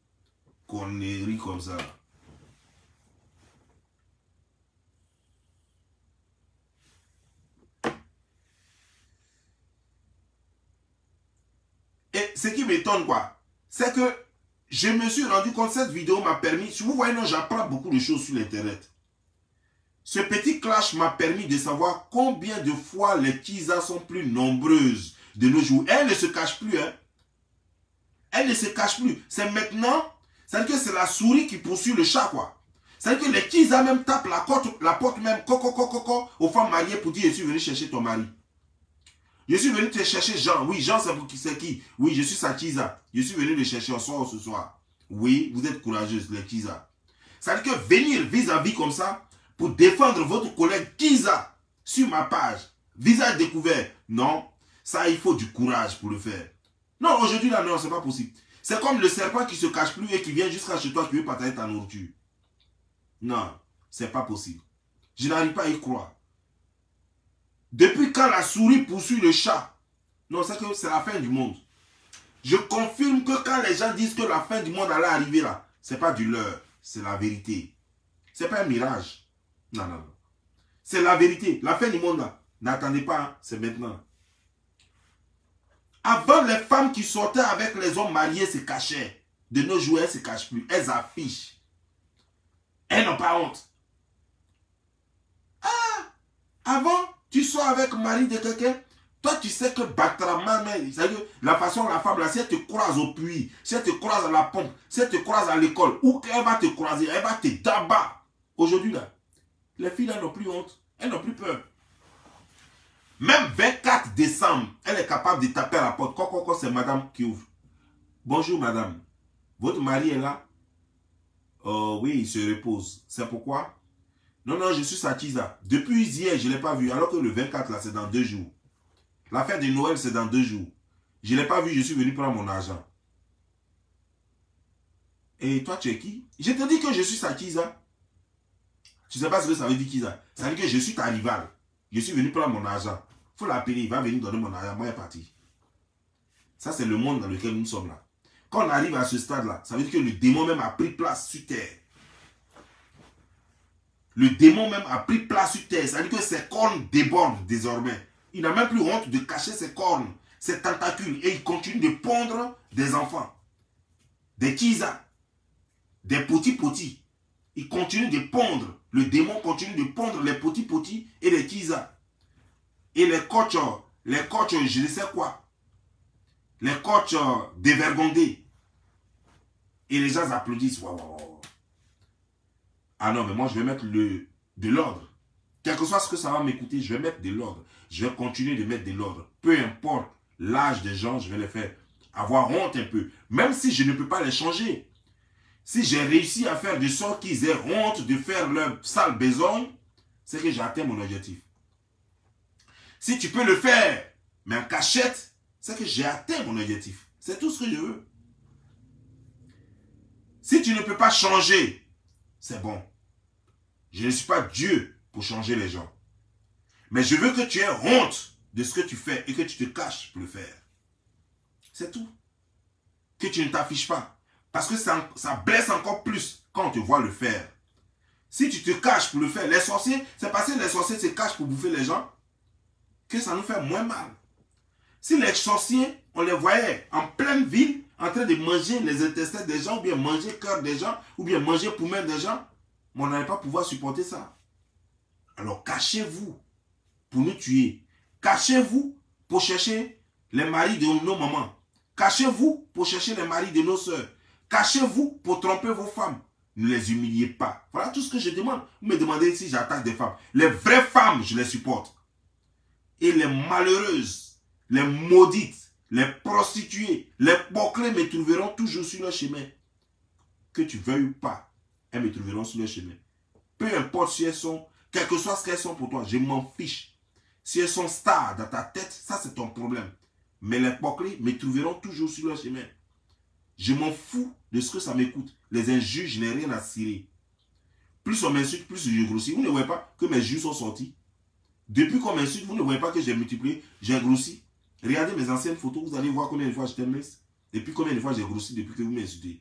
Conneries comme ça. Et ce qui m'étonne, quoi, c'est que je me suis rendu compte, cette vidéo m'a permis, si vous voyez, non, j'apprends beaucoup de choses sur l'internet. Ce petit clash m'a permis de savoir combien de fois les Kizas sont plus nombreuses de nos jours. Elles ne se cachent plus, hein. Elles ne se cachent plus. C'est maintenant, c'est-à-dire que c'est la souris qui poursuit le chat, quoi. C'est-à-dire que les Kizas même tapent la porte même, coco, aux femmes mariées pour dire, je suis venu chercher ton mari. Je suis venu te chercher Jean. Oui, Jean, c'est qui? Oui, je suis sa Kiza. Je suis venu le chercher ce soir. Oui, vous êtes courageuse, les Kiza. C'est-à-dire que venir vis-à-vis comme ça, pour défendre votre collègue Kiza sur ma page, visage découvert, non, ça, il faut du courage pour le faire. Non, aujourd'hui, là, non, c'est pas possible. C'est comme le serpent qui se cache plus et qui vient jusqu'à chez toi qui veut partager ta nourriture. Non, c'est pas possible. Je n'arrive pas à y croire. Depuis quand la souris poursuit le chat? Non, c'est que c'est la fin du monde. Je confirme que quand les gens disent que la fin du monde allait arriver là, c'est pas du leurre, c'est la vérité. C'est pas un mirage. Non, non, non. C'est la vérité. La fin du monde là, n'attendez pas, hein, c'est maintenant. Avant, les femmes qui sortaient avec les hommes mariés se cachaient. De nos jours, elles ne se cachent plus. Elles affichent. Elles n'ont pas honte. Ah! Avant, tu sors avec le mari de quelqu'un, toi tu sais que Batraman, c'est-à-dire la façon la femme là, si elle te croise au puits, si elle te croise à la pompe, si elle te croise à l'école, où elle va te croiser, elle va te tabac. Aujourd'hui là, les filles là n'ont plus honte, elles n'ont plus peur. Même 24, 4 décembre, elle est capable de taper à la porte. Quand c'est madame qui ouvre. Bonjour madame, votre mari est là? Oui, il se repose. C'est pourquoi? Non, non, je suis Sachiza. Depuis hier, je ne l'ai pas vu. Alors que le 24, là, c'est dans 2 jours. La fête de Noël, c'est dans 2 jours. Je ne l'ai pas vu, je suis venu prendre mon argent. Et toi, tu es qui? Je te dis que je suis Sachiza. Tu ne sais pas ce que ça veut dire, Kiza. Ça veut dire que je suis ta rivale. Je suis venu prendre mon argent. Il faut l'appeler, il va venir donner mon argent. Moi, il est parti. Ça, c'est le monde dans lequel nous sommes là. Quand on arrive à ce stade-là, ça veut dire que le démon même a pris place sur terre. Le démon même a pris place sur terre. Ça veut dire que ses cornes débordent désormais. Il n'a même plus honte de cacher ses cornes, ses tentacules. Et il continue de pondre des enfants. Des Kiza. Des petits. Il continue de pondre. Le démon continue de pondre les petits et les Kiza. Et les coachs, je ne sais quoi. Les coachs dévergondés. Et les gens applaudissent. Wow. Ah non, mais moi je vais mettre de l'ordre. Quel que soit ce que ça va m'écouter, je vais mettre de l'ordre. Je vais continuer de mettre de l'ordre. Peu importe l'âge des gens, je vais les faire avoir honte un peu. Même si je ne peux pas les changer. Si j'ai réussi à faire de sorte qu'ils aient honte de faire leur sale besogne, c'est que j'ai atteint mon objectif. Si tu peux le faire, mais en cachette, c'est que j'ai atteint mon objectif. C'est tout ce que je veux. Si tu ne peux pas changer, c'est bon. Je ne suis pas Dieu pour changer les gens. Mais je veux que tu aies honte de ce que tu fais et que tu te caches pour le faire. C'est tout. Que tu ne t'affiches pas. Parce que ça blesse encore plus quand on te voit le faire. Si tu te caches pour le faire, les sorciers, c'est parce que les sorciers se cachent pour bouffer les gens que ça nous fait moins mal. Si les sorciers, on les voyait en pleine ville, en train de manger les intestins des gens, ou bien manger le cœur des gens, ou bien manger le poumon des gens, mais on n'allait pas pouvoir supporter ça. Alors cachez-vous pour nous tuer. Cachez-vous pour chercher les maris de nos mamans. Cachez-vous pour chercher les maris de nos soeurs. Cachez-vous pour tromper vos femmes. Ne les humiliez pas. Voilà tout ce que je demande. Vous me demandez si j'attaque des femmes. Les vraies femmes, je les supporte. Et les malheureuses, les maudites, les prostituées, les bouclés me trouveront toujours sur leur chemin. Que tu veuilles ou pas, elles me trouveront sur leur chemin. Peu importe si elles sont, quel que soit ce qu'elles sont pour toi, je m'en fiche. Si elles sont stars dans ta tête, ça c'est ton problème. Mais les bouclés me trouveront toujours sur leur chemin. Je m'en fous de ce que ça m'écoute. Les injures, je n'ai rien à cirer. Plus on m'insulte, plus je grossis. Vous ne voyez pas que mes jus sont sortis. Depuis qu'on m'insulte, vous ne voyez pas que j'ai multiplié, j'ai grossi. Regardez mes anciennes photos, vous allez voir combien de fois je t'aime. Et puis combien de fois j'ai grossi depuis que vous m'insultez.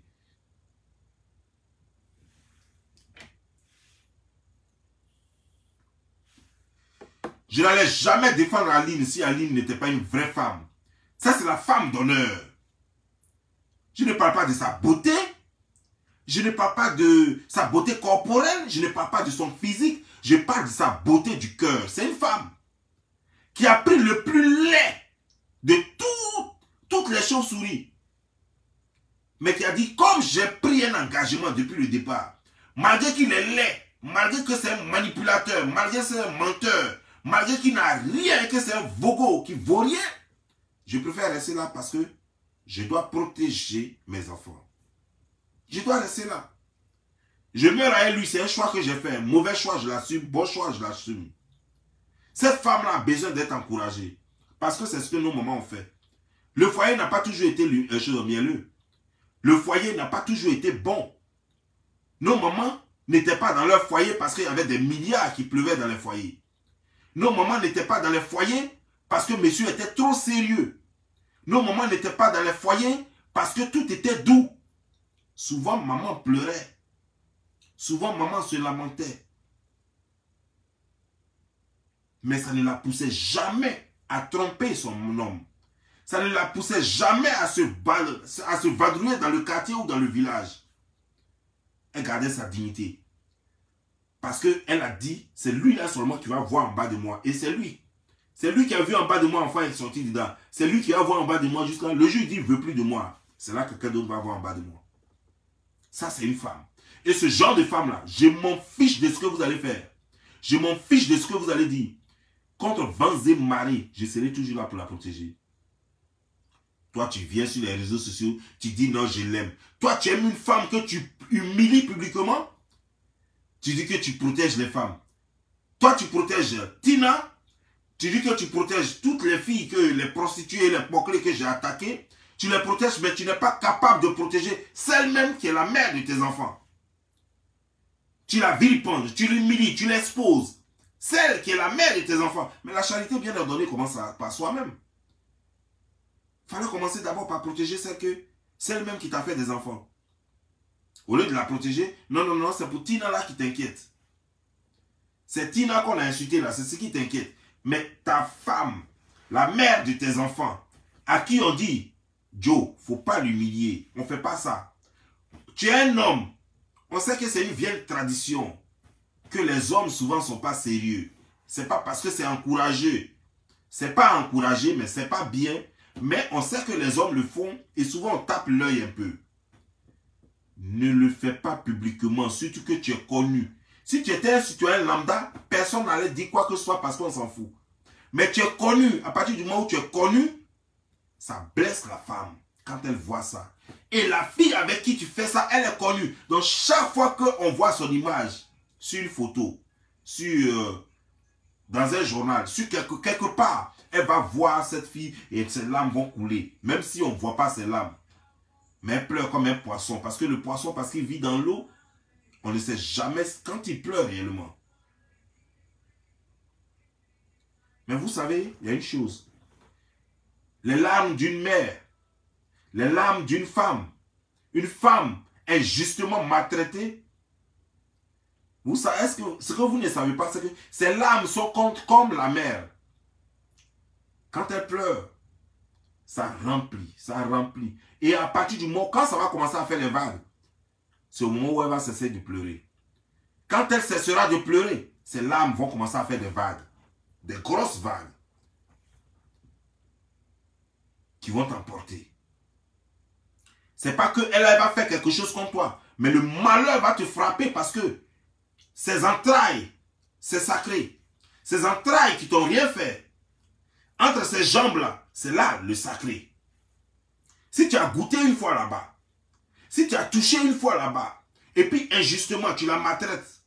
Je n'allais jamais défendre Aline si Aline n'était pas une vraie femme. Ça, c'est la femme d'honneur. Je ne parle pas de sa beauté. Je ne parle pas de sa beauté corporelle. Je ne parle pas de son physique. Je parle de sa beauté du cœur. C'est une femme qui a pris le plus laid de toutes les chauves-souris. Mais qui a dit, comme j'ai pris un engagement depuis le départ, malgré qu'il est laid, malgré que c'est un manipulateur, malgré que c'est un menteur, malgré qu'il n'a rien et que c'est un vogo qui vaut rien, je préfère rester là parce que je dois protéger mes enfants. Je dois rester là. Je meurs avec lui, c'est un choix que j'ai fait. Mauvais choix, je l'assume. Bon choix, je l'assume. Cette femme-là a besoin d'être encouragée. Parce que c'est ce que nos mamans ont fait. Le foyer n'a pas toujours été un chose mielleux. Le foyer n'a pas toujours été bon. Nos mamans n'étaient pas dans leur foyer parce qu'il y avait des milliards qui pleuvaient dans les foyers. Nos mamans n'étaient pas dans les foyers parce que monsieur était trop sérieux. Nos mamans n'étaient pas dans les foyers parce que tout était doux. Souvent, maman pleurait. Souvent, maman se lamentait. Mais ça ne la poussait jamais à tromper son homme. Ça ne la poussait jamais à se vadrouiller dans le quartier ou dans le village. Elle gardait sa dignité. Parce qu'elle a dit, c'est lui là seulement qui va voir en bas de moi. Et c'est lui. C'est lui qui a vu en bas de moi, enfin il est sorti dedans. C'est lui qui va voir en bas de moi jusqu'à... Le juge dit, il ne veut plus de moi. C'est là que quelqu'un d'autre va voir en bas de moi. Ça, c'est une femme. Et ce genre de femme-là, je m'en fiche de ce que vous allez faire. Je m'en fiche de ce que vous allez dire. contre vents et marées, je serai toujours là pour la protéger. Toi, tu viens sur les réseaux sociaux, tu dis non, je l'aime. Toi, tu aimes une femme que tu humilies publiquement. Tu dis que tu protèges les femmes. Toi, tu protèges Tina. Tu dis que tu protèges toutes les filles, les prostituées, les bouclés que j'ai attaquées. Tu les protèges, mais tu n'es pas capable de protéger celle-même qui est la mère de tes enfants. Tu la vilipendes, tu l'humilies, tu l'exposes. Celle qui est la mère de tes enfants. Mais la charité, bien ordonnée, commence par soi-même. Il fallait commencer d'abord par protéger celle même qui t'a fait des enfants. Au lieu de la protéger, non, non, non, c'est pour Tina là qui t'inquiète. C'est Tina qu'on a insulté là, c'est ce qui t'inquiète. Mais ta femme, la mère de tes enfants, à qui on dit, Joe, faut pas l'humilier, on fait pas ça. Tu es un homme, on sait que c'est une vieille tradition, que les hommes souvent sont pas sérieux. C'est pas parce que c'est encouragé. C'est pas encouragé, mais c'est pas bien. Mais on sait que les hommes le font et souvent on tape l'œil un peu. Ne le fais pas publiquement, surtout que tu es connu. Si tu étais un citoyen lambda, personne n'allait dire quoi que ce soit parce qu'on s'en fout. Mais tu es connu, à partir du moment où tu es connu, ça blesse la femme quand elle voit ça. Et la fille avec qui tu fais ça, elle est connue. Donc chaque fois qu'on voit son image sur une photo, dans un journal, sur quelque part, elle va voir cette fille et ses larmes vont couler. Même si on ne voit pas ses larmes. Mais elle pleure comme un poisson. Parce que le poisson, parce qu'il vit dans l'eau, on ne sait jamais quand il pleure réellement. Mais vous savez, il y a une chose. Les larmes d'une mère, les larmes d'une femme, une femme injustement maltraitée. Vous savez, ce que vous ne savez pas, c'est que ces larmes sont comme la mer. Quand elle pleure, ça remplit, ça remplit. Et à partir du moment, quand ça va commencer à faire les vagues, c'est au moment où elle va cesser de pleurer. Quand elle cessera de pleurer, ses larmes vont commencer à faire des vagues. Des grosses vagues. Qui vont t'emporter. C'est pas qu'elle va faire quelque chose contre toi. Mais le malheur va te frapper parce que ses entrailles, c'est sacré. Ces entrailles qui t'ont rien fait. Entre ces jambes-là, c'est là le sacré. Si tu as goûté une fois là-bas, si tu as touché une fois là-bas, et puis injustement tu la maltraites,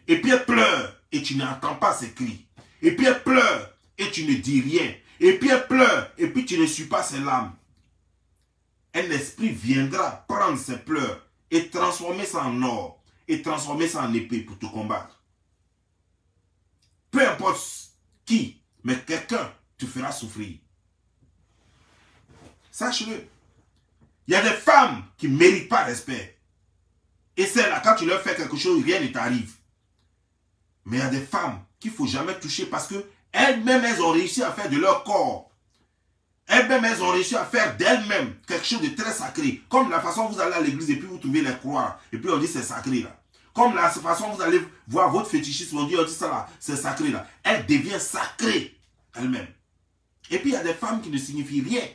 et puis elle pleure, et tu n'entends pas ses cris, et puis elle pleure, et tu ne dis rien, et puis elle pleure, et puis tu ne suis pas ses larmes, un esprit viendra prendre ses pleurs, et transformer ça en or, et transformer ça en épée pour te combattre. Peu importe qui, mais quelqu'un te fera souffrir. Sache-le. Il y a des femmes qui ne méritent pas respect. Et celles-là, quand tu leur fais quelque chose, rien ne t'arrive. Mais il y a des femmes qu'il ne faut jamais toucher parce que elles-mêmes, elles ont réussi à faire de leur corps. Elles-mêmes, elles ont réussi à faire d'elles-mêmes quelque chose de très sacré. Comme la façon dont vous allez à l'église et puis vous trouvez les croix. Et puis on dit c'est sacré là. Comme la façon dont vous allez voir votre fétichisme, on dit ça là, c'est sacré là. Elle devient sacrée elle-même. Et puis il y a des femmes qui ne signifient rien.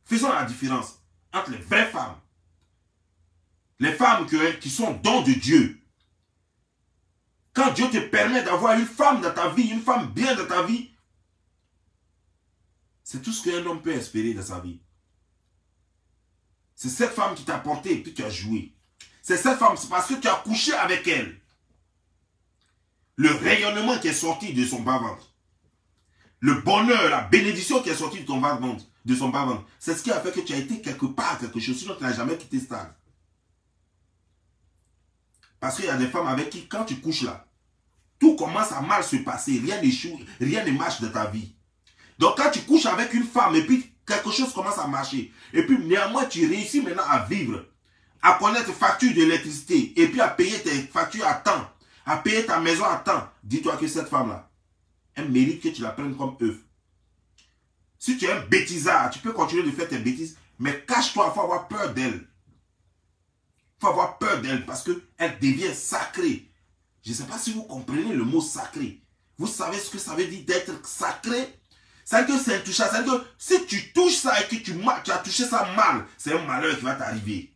Faisons la différence entre les vraies femmes. Les femmes qui sont dons de Dieu. Quand Dieu te permet d'avoir une femme dans ta vie, une femme bien dans ta vie, c'est tout ce qu'un homme peut espérer dans sa vie. C'est cette femme qui t'a porté et puis tu as joué. C'est cette femme, c'est parce que tu as couché avec elle. Le rayonnement qui est sorti de son bas-ventre. Le bonheur, la bénédiction qui est sortie de ton bas-ventre, de son bas-ventre. C'est ce qui a fait que tu as été quelque part, quelque chose. Sinon, tu n'as jamais quitté stade. Parce qu'il y a des femmes avec qui, quand tu couches là, tout commence à mal se passer. Rien n'échoue, rien ne marche dans ta vie. Donc, quand tu couches avec une femme et puis quelque chose commence à marcher, et puis néanmoins, tu réussis maintenant à vivre, à connaître facture d'électricité, et puis à payer tes factures à temps, à payer ta maison à temps, dis-toi que cette femme-là, elle mérite que tu la prennes comme œuf. Si tu es un bêtisard, tu peux continuer de faire tes bêtises, mais cache-toi, il faut avoir peur d'elle. Il faut avoir peur d'elle parce qu'elle devient sacrée. Je ne sais pas si vous comprenez le mot sacré. Vous savez ce que ça veut dire d'être sacré? Ça veut dire que c'est intouchable. Ça veut dire que si tu touches ça et que tu as touché ça mal, c'est un malheur qui va t'arriver.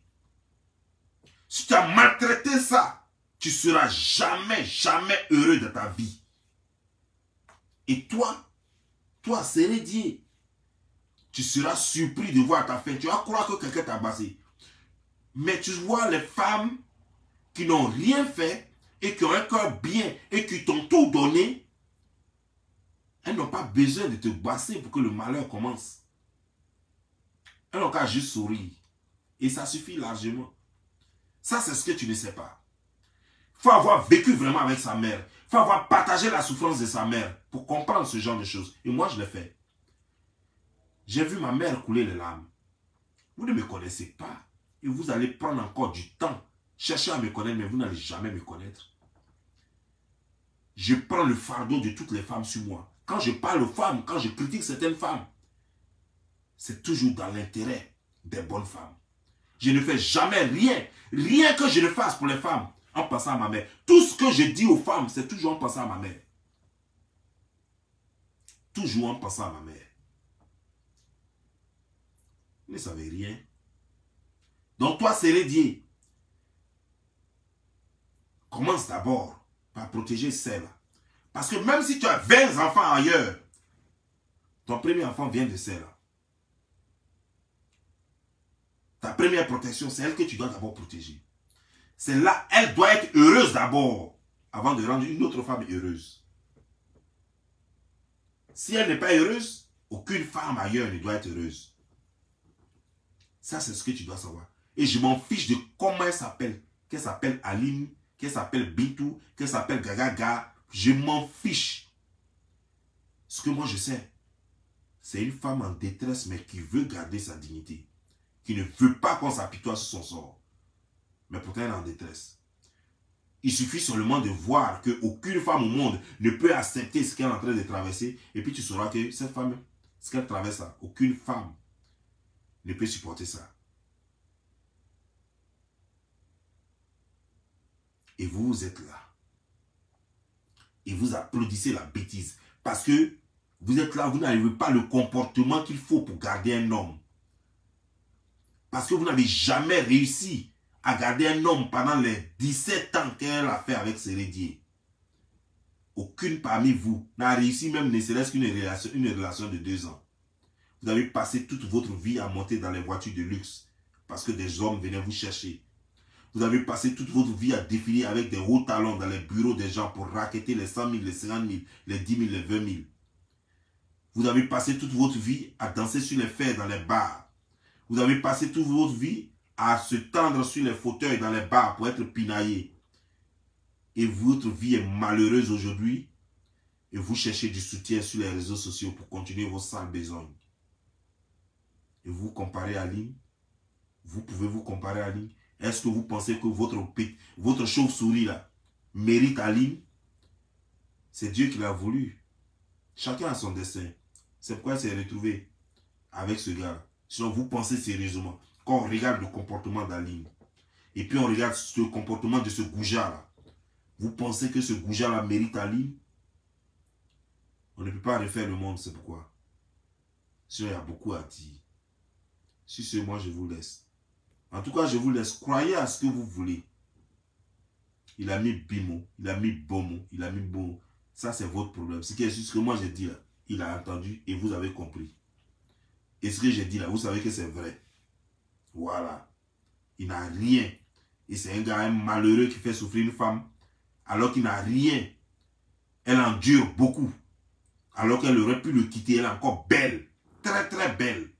Si tu as maltraité ça, tu ne seras jamais, jamais heureux de ta vie. Et toi, Sérédier, tu seras surpris de voir ta fin. Tu vas croire que quelqu'un t'a bassé. Mais tu vois les femmes qui n'ont rien fait et qui ont un cœur bien et qui t'ont tout donné, elles n'ont pas besoin de te basser pour que le malheur commence. Elles n'ont qu'à juste sourire. Et ça suffit largement. Ça, c'est ce que tu ne sais pas. Il faut avoir vécu vraiment avec sa mère. Il faut avoir partagé la souffrance de sa mère pour comprendre ce genre de choses. Et moi, je l'ai fait. J'ai vu ma mère couler les larmes. Vous ne me connaissez pas. Et vous allez prendre encore du temps. Chercher à me connaître, mais vous n'allez jamais me connaître. Je prends le fardeau de toutes les femmes sur moi. Quand je parle aux femmes, quand je critique certaines femmes, c'est toujours dans l'intérêt des bonnes femmes. Je ne fais jamais rien que je ne fasse pour les femmes en pensant à ma mère. Tout ce que je dis aux femmes, c'est toujours en pensant à ma mère. Toujours en pensant à ma mère. Vous ne savez rien. Donc toi, Sérédier, commence d'abord par protéger celle-là. Parce que même si tu as 20 enfants ailleurs, ton premier enfant vient de celle-là. Ta première protection, c'est elle que tu dois d'abord protéger. C'est là, elle doit être heureuse d'abord, avant de rendre une autre femme heureuse. Si elle n'est pas heureuse, aucune femme ailleurs ne doit être heureuse. Ça, c'est ce que tu dois savoir. Et je m'en fiche de comment elle s'appelle. Qu'elle s'appelle Aline, qu'elle s'appelle Bintou, qu'elle s'appelle Gagaga. Je m'en fiche. Ce que moi je sais, c'est une femme en détresse, mais qui veut garder sa dignité. Qui ne veut pas qu'on s'apitoie sur son sort. Mais pourtant, elle est en détresse. Il suffit seulement de voir qu'aucune femme au monde ne peut accepter ce qu'elle est en train de traverser. Et puis tu sauras que cette femme, ce qu'elle traverse là, aucune femme ne peut supporter ça. Et vous êtes là. Et vous applaudissez la bêtise. Parce que vous êtes là, vous n'avez pas le comportement qu'il faut pour garder un homme. Parce que vous n'avez jamais réussi à garder un homme pendant les 17 ans qu'elle a fait avec Sérédier. Aucune parmi vous n'a réussi même ne serait-ce qu'une relation de 2 ans. Vous avez passé toute votre vie à monter dans les voitures de luxe parce que des hommes venaient vous chercher. Vous avez passé toute votre vie à défiler avec des hauts talons dans les bureaux des gens pour racketter les 100 000, les 50 000, les 10 000, les 20 000. Vous avez passé toute votre vie à danser sur les fers dans les bars. Vous avez passé toute votre vie à se tendre sur les fauteuils dans les bars pour être pinaillé. Et votre vie est malheureuse aujourd'hui. Et vous cherchez du soutien sur les réseaux sociaux pour continuer vos sales besognes. Et vous comparez à Aline. Vous pouvez vous comparer à Aline. Est-ce que vous pensez que votre chauve-souris là mérite Aline? C'est Dieu qui l'a voulu. Chacun a son destin. C'est pourquoi elle s'est retrouvée avec ce gars. Sinon vous pensez sérieusement. Quand on regarde le comportement d'Aline, et puis on regarde le comportement de ce goujat là, vous pensez que ce goujat là mérite Aline? On ne peut pas refaire le monde, c'est pourquoi. Sinon il y a beaucoup à dire. Si c'est moi, je vous laisse. En tout cas, je vous laisse. Croyez à ce que vous voulez. Il a mis Bimo, il a mis Bomo, il a mis Bomo. Ça, c'est votre problème. Ce que moi j'ai dit là, il a entendu et vous avez compris. Et ce que j'ai dit là, vous savez que c'est vrai. Voilà. Il n'a rien. Et c'est un gars malheureux qui fait souffrir une femme alors qu'il n'a rien. Elle endure beaucoup. Alors qu'elle aurait pu le quitter. Elle est encore belle. Très très belle.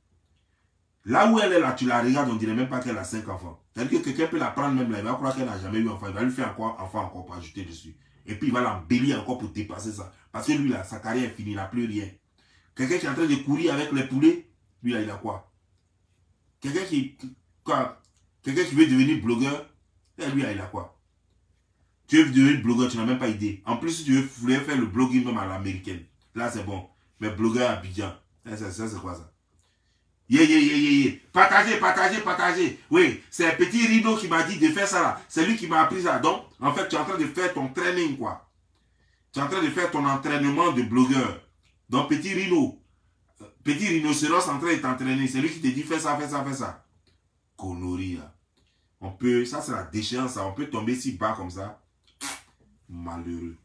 Là où elle est là, tu la regardes, on dirait même pas qu'elle a 5 enfants. C'est-à-dire que quelqu'un peut la prendre même là, il va croire qu'elle n'a jamais eu enfant. Il va lui faire encore enfant encore pour ajouter dessus. Et puis il va l'embellir encore pour dépasser ça. Parce que lui là, sa carrière est finie, il n'a plus rien. Quelqu'un qui est en train de courir avec les poulets, lui là, il a quoi? Quelqu'un qui veut devenir blogueur, lui là, il a quoi? Tu veux devenir blogueur, tu n'as même pas idée. En plus, si tu voulais faire le blogging même à l'américaine, là c'est bon. Mais blogueur à Abidjan, ça c'est quoi ça? Partagez, partagez, partagez. Oui, c'est un petit Rino qui m'a dit de faire ça là. C'est lui qui m'a appris ça. Donc, en fait, tu es en train de faire ton training, quoi. Tu es en train de faire ton entraînement de blogueur. Donc, petit Rino, petit rhinocéros en train de t'entraîner. C'est lui qui te dit fais ça, fais ça, fais ça. Connerie, là. On peut, ça c'est la déchéance, ça. On peut tomber si bas comme ça. Malheureux.